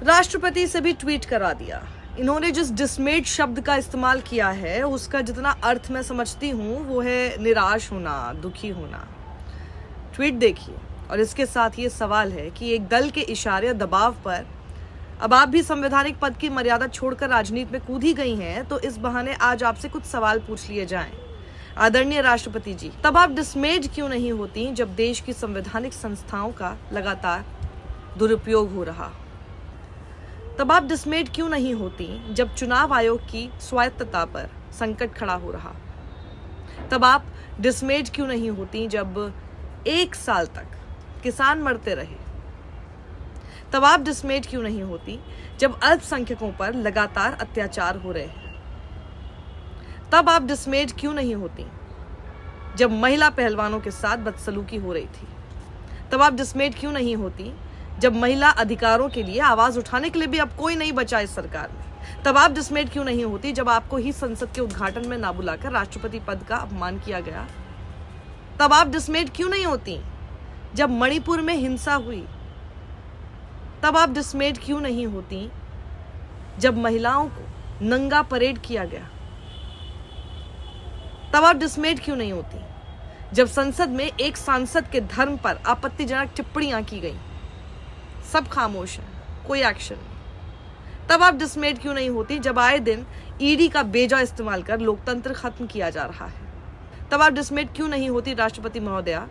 राष्ट्रपति से भी ट्वीट करा दिया। इन्होंने जिस डिसमेड शब्द का इस्तेमाल किया है उसका जितना अर्थ मैं समझती हूँ वो है निराश होना, दुखी होना। ट्वीट देखिए और इसके साथ ये सवाल है कि एक दल के इशारे दबाव पर अब आप भी संवैधानिक पद की मर्यादा छोड़कर राजनीति में कूद ही गई हैं, तो इस बहाने आज आपसे कुछ सवाल पूछ लिए जाएं। आदरणीय राष्ट्रपति जी, तब आप डिसमेड क्यों नहीं होती जब देश की संवैधानिक संस्थाओं का लगातार दुरुपयोग हो रहा? तब आप डिसमेड क्यों नहीं होती जब चुनाव आयोग की स्वायत्तता पर संकट खड़ा हो रहा? तब आप डिसमेड क्यों नहीं होती जब 1 साल तक किसान मरते रहे? तब आप डिसमेड क्यों नहीं होती जब अल्पसंख्यकों पर लगातार अत्याचार हो रहे हैं? तब आप डिसमेड क्यों नहीं होती जब महिला पहलवानों के साथ बदसलूकी हो रही थी? तब आप डिसमेड क्यों नहीं होती जब महिला अधिकारों के लिए आवाज उठाने के लिए भी अब कोई नहीं बचा इस सरकार में? तब आप डिसमेड क्यों नहीं होती जब आपको ही संसद के उद्घाटन में ना बुलाकर राष्ट्रपति पद का अपमान किया गया? तब आप डिसमेड क्यों नहीं होती जब मणिपुर में हिंसा हुई? तब आप डिसमेड क्यों नहीं होती जब महिलाओं को नंगा परेड किया गया? तब आप डिसमेड क्यों नहीं होती जब संसद में एक सांसद के धर्म पर आपत्तिजनक टिप्पणियां की गई? सब खामोश हैं, कोई एक्शन नहीं। तब आप डिसमेड क्यों नहीं होती जब आए दिन ईडी का बेजा इस्तेमाल कर लोकतंत्र खत्म किया जा रहा है? तब आप डिसमेड क्यों नहीं होती राष्ट्रपति महोदया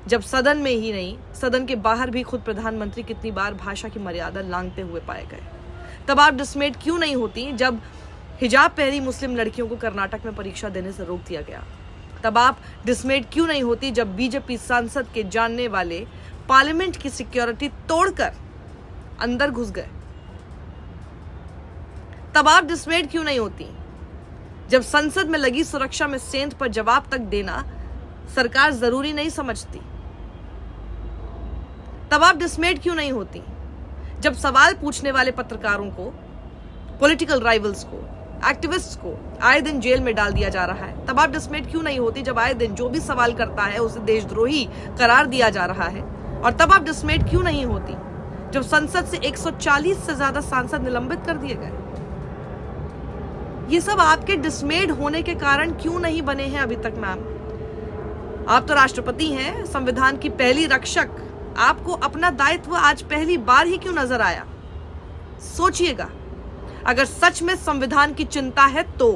जब सदन में ही नहीं सदन के बाहर भी खुद प्रधानमंत्री कितनी बार भाषा की मर्यादा लांघते हुए पाए गए? तब आप डिसमेड क्यों नहीं होती जब हिजाब पहनी मुस्लिम लड़कियों को कर्नाटक में परीक्षा देने से रोक दिया गया? तब आप डिसमेड क्यों नहीं होती जब बीजेपी सांसद के जानने वाले पार्लियामेंट की सिक्योरिटी तोड़कर अंदर घुस गए? तब आप डिसमेड क्यों नहीं होती जब संसद में लगी सुरक्षा में सेंध पर जवाब तक देना सरकार जरूरी नहीं समझती? तब आप डिसमेड क्यों नहीं होती जब सवाल पूछने वाले पत्रकारों को, पॉलिटिकल राइवल्स को, एक्टिविस्ट्स को आए दिन जेल में डाल दिया जा रहा है? तब आप डिसमेड क्यों नहीं होती जब आए दिन जो भी सवाल करता है उसे देशद्रोही करार दिया जा रहा है? और तब आप डिसमेड क्यों नहीं होती जब संसद से 140 से ज्यादा सांसद निलंबित कर दिए गए? ये सब आपके डिसमेड होने के कारण क्यों नहीं बने हैं अभी तक? मैम, आप तो राष्ट्रपति हैं, संविधान की पहली रक्षक। आपको अपना दायित्व आज पहली बार ही क्यों नजर आया? सोचिएगा, अगर सच में संविधान की चिंता है तो।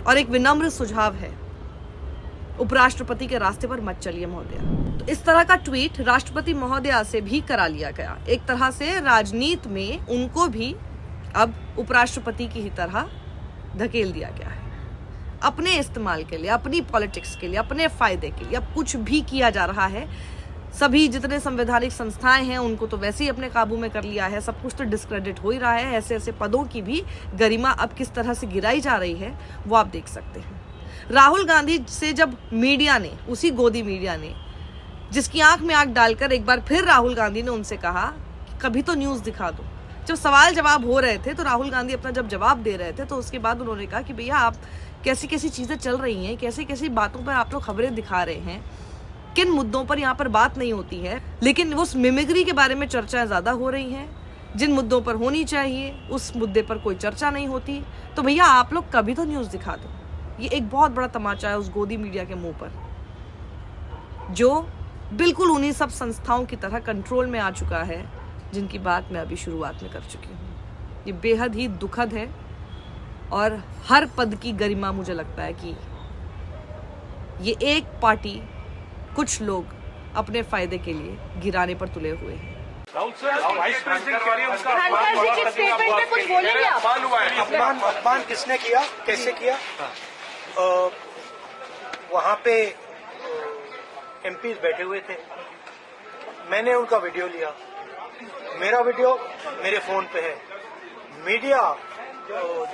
और एक विनम्र सुझाव है, उपराष्ट्रपति के रास्ते पर मत चलिए महोदया। तो इस तरह का ट्वीट राष्ट्रपति महोदया से भी करा लिया गया। एक तरह से राजनीति में उनको भी अब उपराष्ट्रपति की ही तरह धकेल दिया गया है। अपने इस्तेमाल के लिए, अपनी पॉलिटिक्स के लिए, अपने फायदे के लिए अब कुछ भी किया जा रहा है। सभी जितने संवैधानिक संस्थाएं हैं उनको तो वैसे ही अपने काबू में कर लिया है। सब कुछ तो डिस्क्रेडिट हो ही रहा है। ऐसे ऐसे पदों की भी गरिमा अब किस तरह से गिराई जा रही है वो आप देख सकते हैं। राहुल गांधी से जब मीडिया ने, उसी गोदी मीडिया ने, जिसकी आंख में आंख डालकर एक बार फिर राहुल गांधी ने उनसे कहा कि कभी तो न्यूज दिखा दो। जब सवाल जवाब हो रहे थे तो राहुल गांधी अपना जब जवाब दे रहे थे तो उसके बाद उन्होंने कहा कि भैया आप कैसी कैसी चीजें चल रही हैं, कैसी कैसी बातों पर आप लोग खबरें दिखा रहे हैं, किन मुद्दों पर यहाँ पर बात नहीं होती है, लेकिन उस मिमिक्री के बारे में चर्चाएं ज्यादा हो रही हैं। जिन मुद्दों पर होनी चाहिए उस मुद्दे पर कोई चर्चा नहीं होती। तो भैया आप लोग कभी तो न्यूज दिखा दो। ये एक बहुत बड़ा तमाचा है उस गोदी मीडिया के मुंह पर, जो बिल्कुल उन्हीं सब संस्थाओं की तरह कंट्रोल में आ चुका है जिनकी बात मैं अभी शुरुआत में कर चुकी हूँ। ये बेहद ही दुखद है और हर पद की गरिमा मुझे लगता है कि ये एक पार्टी, कुछ लोग अपने फायदे के लिए गिराने पर तुले हुए हैं। अपमान किसने किया, कैसे किया? वहाँ पे एमपीज बैठे हुए थे, मैंने उनका वीडियो लिया। मेरा वीडियो मेरे फोन पे है। मीडिया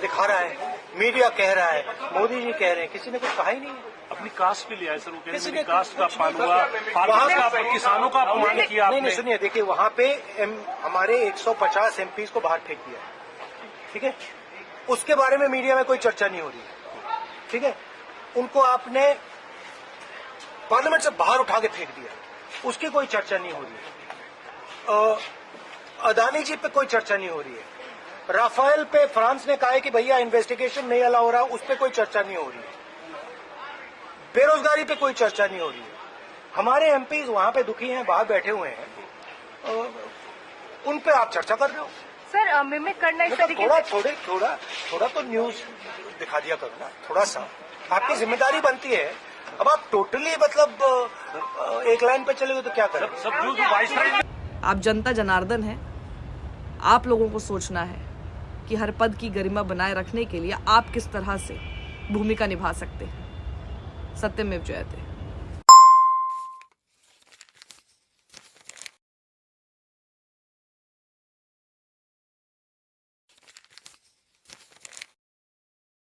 दिखा रहा है, मीडिया कह रहा है, मोदी जी कह रहे हैं, किसी ने कुछ कहा ही नहीं है। अपनी कास्ट पे लिया है सर, वो कह रहे हैं कास्ट का अपमान हुआ, किसानों का अपमान किया आपने। नहीं, सुनिए, देखिए वहाँ पे हमारे 150 एमपीज को बाहर फेंक दिया, ठीक है? उसके बारे में मीडिया में कोई चर्चा नहीं हो रही है, ठीक है? उनको आपने पार्लियामेंट से बाहर उठा के फेंक दिया, उसकी कोई चर्चा नहीं हो रही है। अदानी जी पे कोई चर्चा नहीं हो रही है। राफेल पे फ्रांस ने कहा है कि भैया इन्वेस्टिगेशन नहीं अलाउ हो रहा, उस पर कोई चर्चा नहीं हो रही है। बेरोजगारी पे कोई चर्चा नहीं हो रही है। हमारे एमपीज वहां पे दुखी हैं, बाहर बैठे हुए हैं, उन पे आप चर्चा कर रहे हो। सर मिमिक करना इस तरीके थोड़ा तो न्यूज दिखा दिया करो ना, थोड़ा सा आपकी जिम्मेदारी बनती है। अब आप टोटली मतलब एक लाइन पे चले गए तो क्या करें। सब जो वाइस आप जनता जनार्दन हैं, आप लोगों को सोचना है कि हर पद की गरिमा बनाए रखने के लिए आप किस तरह से भूमिका निभा सकते हैं। सत्यमेव जयते।